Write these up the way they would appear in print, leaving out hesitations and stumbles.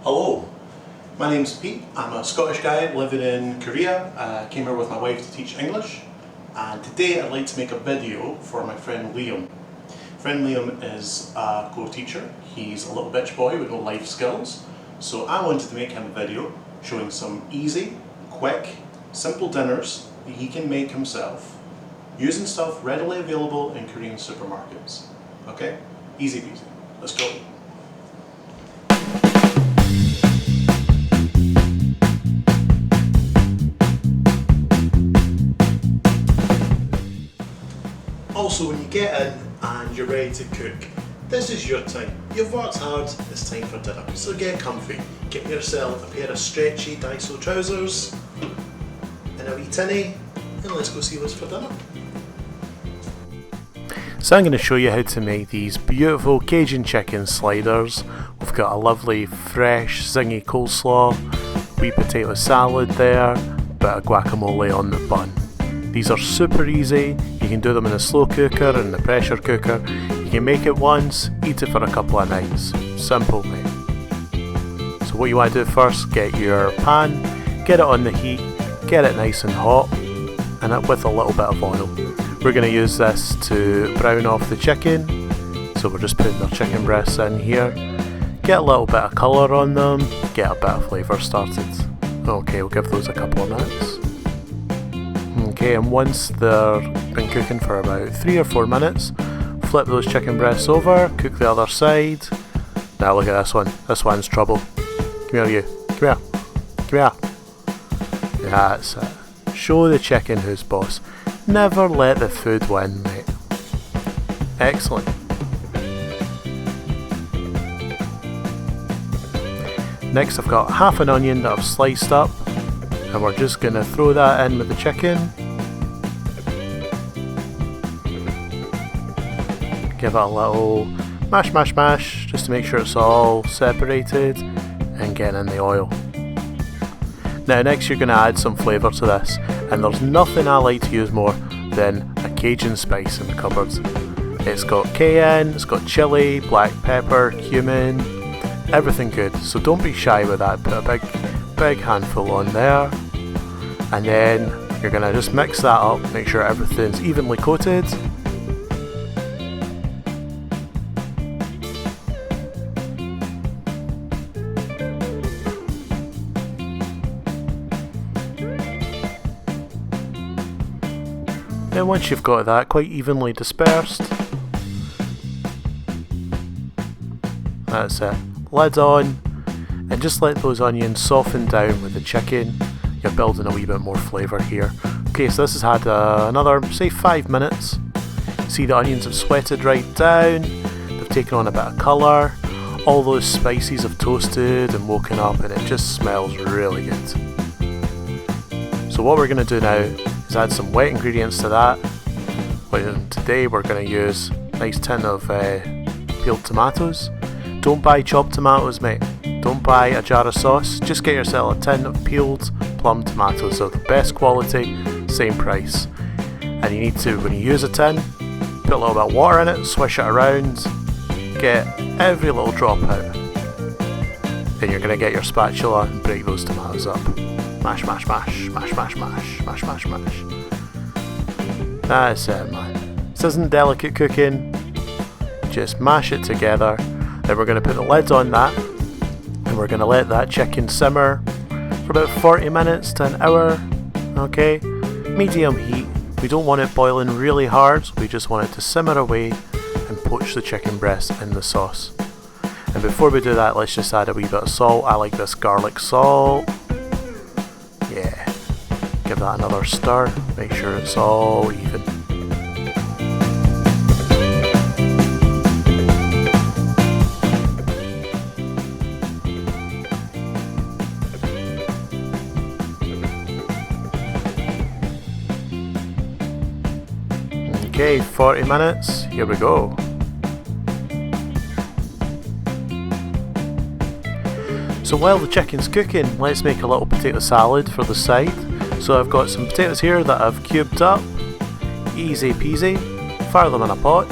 Hello, my name's Pete. I'm a Scottish guy living in Korea. I came here with my wife to teach English, and today I'd like to make a video for my friend Liam. Friend Liam is a co-teacher. He's a little bitch boy with no life skills, so I wanted to make him a video showing some easy, quick, simple dinners that he can make himself using stuff readily available in Korean supermarkets. Okay? Easy peasy. Let's go. Also, when you get in and you're ready to cook, this is your time. You've worked hard, it's time for dinner. So get comfy, get yourself a pair of stretchy Daiso trousers and a wee tinny, and let's go see what's for dinner. So I'm going to show you how to make these beautiful Cajun chicken sliders. We've got a lovely fresh zingy coleslaw, wee potato salad there, bit of guacamole on the bun. These are super easy. You can do them in a slow cooker and the pressure cooker. You can make it once, eat it for a couple of nights. Simple, mate. So what you want to do first, get your pan, get it on the heat, get it nice and hot, and with a little bit of oil. We're going to use this to brown off the chicken. So we're just putting our chicken breasts in here. Get a little bit of colour on them, get a bit of flavour started. Okay, we'll give those a couple of minutes. Okay, and once they've been cooking for about 3 or 4 minutes, flip those chicken breasts over, cook the other side. Now look at this one. This one's trouble. Come here, you. Come here. Come here. That's it. Show the chicken who's boss. Never let the food win, mate. Excellent. Next, I've got half an onion that I've sliced up, and we're just going to throw that in with the chicken. Give it a little mash, mash, mash, just to make sure it's all separated and get in the oil. Now next you're going to add some flavour to this, and there's nothing I like to use more than a Cajun spice in the cupboard. It's got cayenne, it's got chilli, black pepper, cumin, everything good, so don't be shy with that. Put a big handful on there, and then you're going to just mix that up, make sure everything's evenly coated. Then once you've got that quite evenly dispersed, that's it. Lid on, and just let those onions soften down with the chicken. You're building a wee bit more flavour here. Okay, so this has had another, say, 5 minutes. See, the onions have sweated right down, they've taken on a bit of colour, all those spices have toasted and woken up, and it just smells really good. So what we're going to do now is add some wet ingredients to that. And today we're going to use a nice tin of peeled tomatoes. Don't buy chopped tomatoes, mate. Don't buy a jar of sauce. Just get yourself a tin of peeled plum tomatoes. They're the best quality, same price. And you need to, when you use a tin, put a little bit of water in it, swish it around, get every little drop out. Then you're going to get your spatula and break those tomatoes up. Mash, mash, mash, mash, mash, mash, mash, mash, mash. That's it, man. This isn't delicate cooking. Just mash it together. Then we're going to put the lid on that, and we're going to let that chicken simmer for about 40 minutes to an hour. Okay, medium heat. We don't want it boiling really hard, we just want it to simmer away and poach the chicken breast in the sauce. And before we do that, let's just add a wee bit of salt. I like this garlic salt. Yeah, give that another stir, make sure it's all even. Okay, 40 minutes, here we go. So while the chicken's cooking, let's make a little potato salad for the side. So I've got some potatoes here that I've cubed up, easy peasy, fire them in a pot,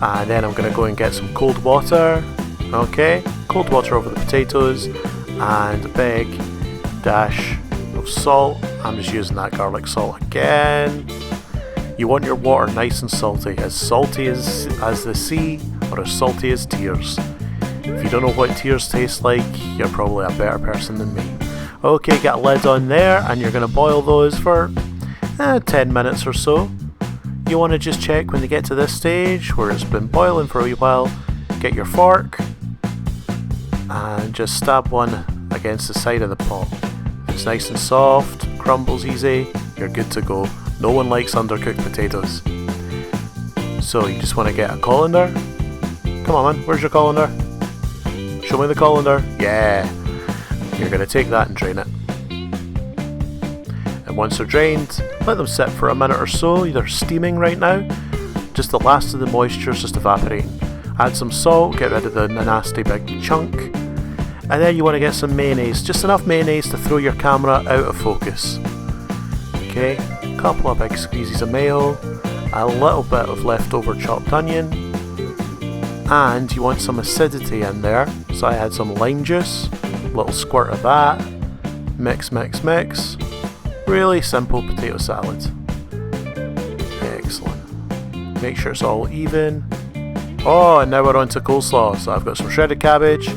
and then I'm going to go and get some cold water, okay, cold water over the potatoes, and a big dash of salt. I'm just using that garlic salt again. You want your water nice and salty as the sea, or as salty as tears. If you don't know what tears taste like, you're probably a better person than me. Okay, get a lid on there, and you're going to boil those for 10 minutes or so. You want to just check when they get to this stage where it's been boiling for a wee while. Get your fork and just stab one against the side of the pot. It's nice and soft, crumbles easy, you're good to go. No one likes undercooked potatoes. So you just want to get a colander. Come on man, where's your colander? Show me the colander. Yeah. You're going to take that and drain it. And once they're drained, let them sit for a minute or so. They're steaming right now. Just the last of the moisture is just evaporating. Add some salt, get rid of the nasty big chunk. And then you want to get some mayonnaise. Just enough mayonnaise to throw your camera out of focus. Okay, a couple of big squeezes of mayo. A little bit of leftover chopped onion. And you want some acidity in there. So I had some lime juice. A little squirt of that. Mix, mix, mix. Really simple potato salad. Excellent. Make sure it's all even. Oh, and now we're on to coleslaw. So I've got some shredded cabbage,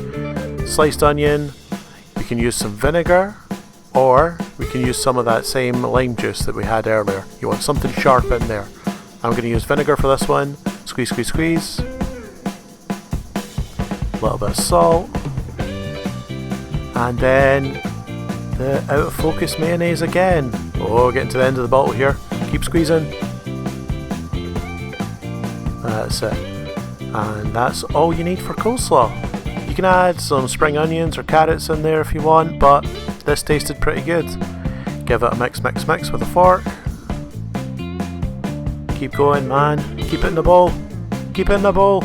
sliced onion. We can use some vinegar, or we can use some of that same lime juice that we had earlier. You want something sharp in there. I'm going to use vinegar for this one. Squeeze, squeeze, squeeze. A little bit of salt. And then the out of focus mayonnaise again. Oh, getting to the end of the bottle here. Keep squeezing. That's it. And that's all you need for coleslaw. You can add some spring onions or carrots in there if you want, but this tasted pretty good. Give it a mix, mix, mix with a fork. Keep going, man. Keep it in the bowl. Keep it in the bowl.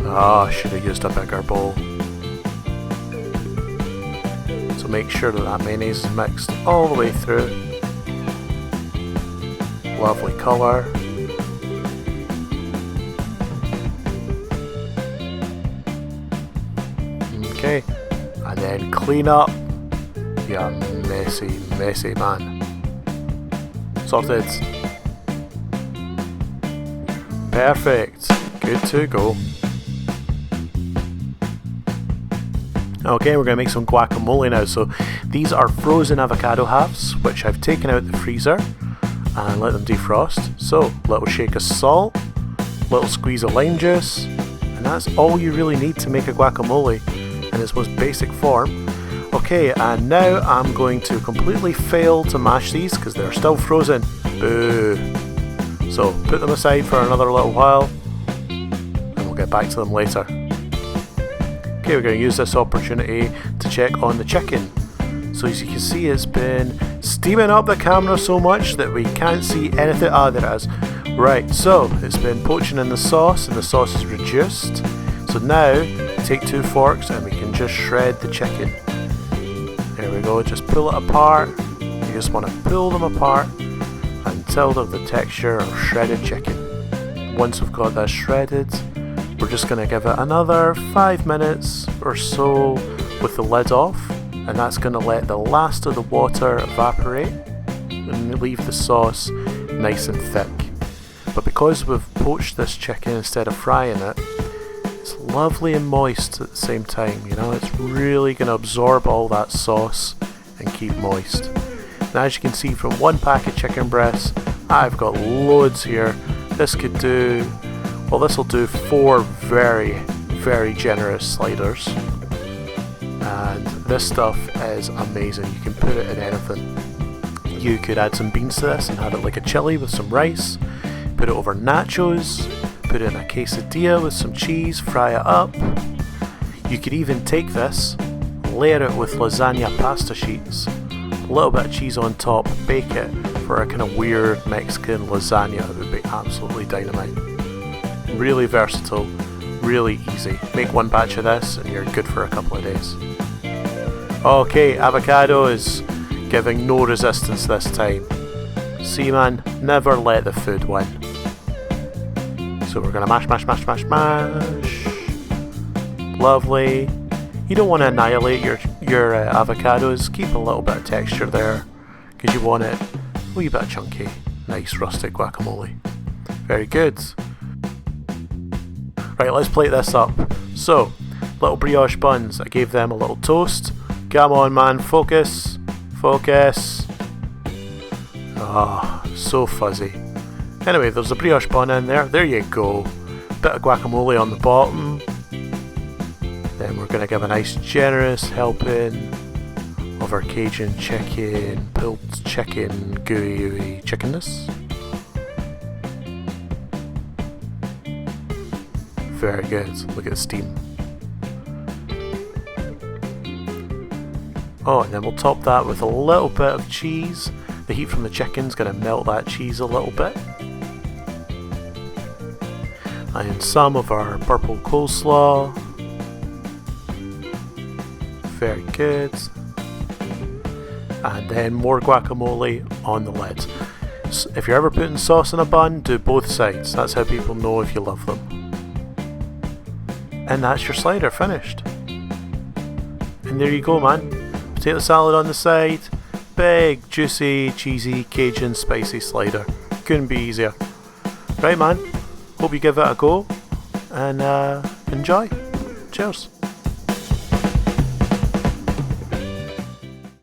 Oh, I should have used a bigger bowl. So make sure that mayonnaise is mixed all the way through. Lovely colour. Okay, and then clean up. You messy, messy man. Sorted. Perfect. Good to go. Okay, we're going to make some guacamole now. So these are frozen avocado halves, which I've taken out the freezer and let them defrost. So, little shake of salt, little squeeze of lime juice, and that's all you really need to make a guacamole in its most basic form. Okay, and now I'm going to completely fail to mash these because they're still frozen. Boo! So put them aside for another little while and we'll get back to them later. Okay, we're going to use this opportunity to check on the chicken. So as you can see, it's been steaming up the camera so much that we can't see anything. Ah, there it is. Right, so it's been poaching in the sauce and the sauce is reduced. So now, take 2 forks and we can just shred the chicken. There we go, just pull it apart. You just want to pull them apart until they're the texture of shredded chicken. Once we've got that shredded, we're just going to give it another 5 minutes or so with the lid off, and that's going to let the last of the water evaporate and leave the sauce nice and thick. But because we've poached this chicken instead of frying it, it's lovely and moist at the same time, you know, it's really going to absorb all that sauce and keep moist. And as you can see from 1 pack of chicken breasts, I've got loads here. This could do, well, this will do 4 very, very generous sliders. And this stuff is amazing. You can put it in anything. You could add some beans to this and have it like a chili with some rice. Put it over nachos. Put it in a quesadilla with some cheese. Fry it up. You could even take this, layer it with lasagna pasta sheets, a little bit of cheese on top, bake it for a kind of weird Mexican lasagna. It would be absolutely dynamite. Really versatile, really easy. Make 1 batch of this and you're good for a couple of days. Okay, avocado is giving no resistance this time. See man, never let the food win. So we're going to mash, mash, mash, mash, mash. Lovely. You don't want to annihilate your avocados. Keep a little bit of texture there because you want it a wee bit chunky. Nice rustic guacamole. Very good. Right, let's plate this up. So, little brioche buns. I gave them a little toast. Come on, man, focus. Focus. Ah, so fuzzy. Anyway, there's a brioche bun in there. There you go. Bit of guacamole on the bottom. Then we're going to give a nice generous helping of our Cajun chicken, pulled chicken, gooey chickenness. Very good. Look at the steam. Oh, and then we'll top that with a little bit of cheese. The heat from the chicken's going to melt that cheese a little bit. And some of our purple coleslaw. Very good. And then more guacamole on the lid. So if you're ever putting sauce in a bun, do both sides. That's how people know if you love them. And that's your slider finished. And there you go, man. Potato salad on the side. Big, juicy, cheesy, Cajun, spicy slider. Couldn't be easier. Right, man. Hope you give it a go. And enjoy. Cheers.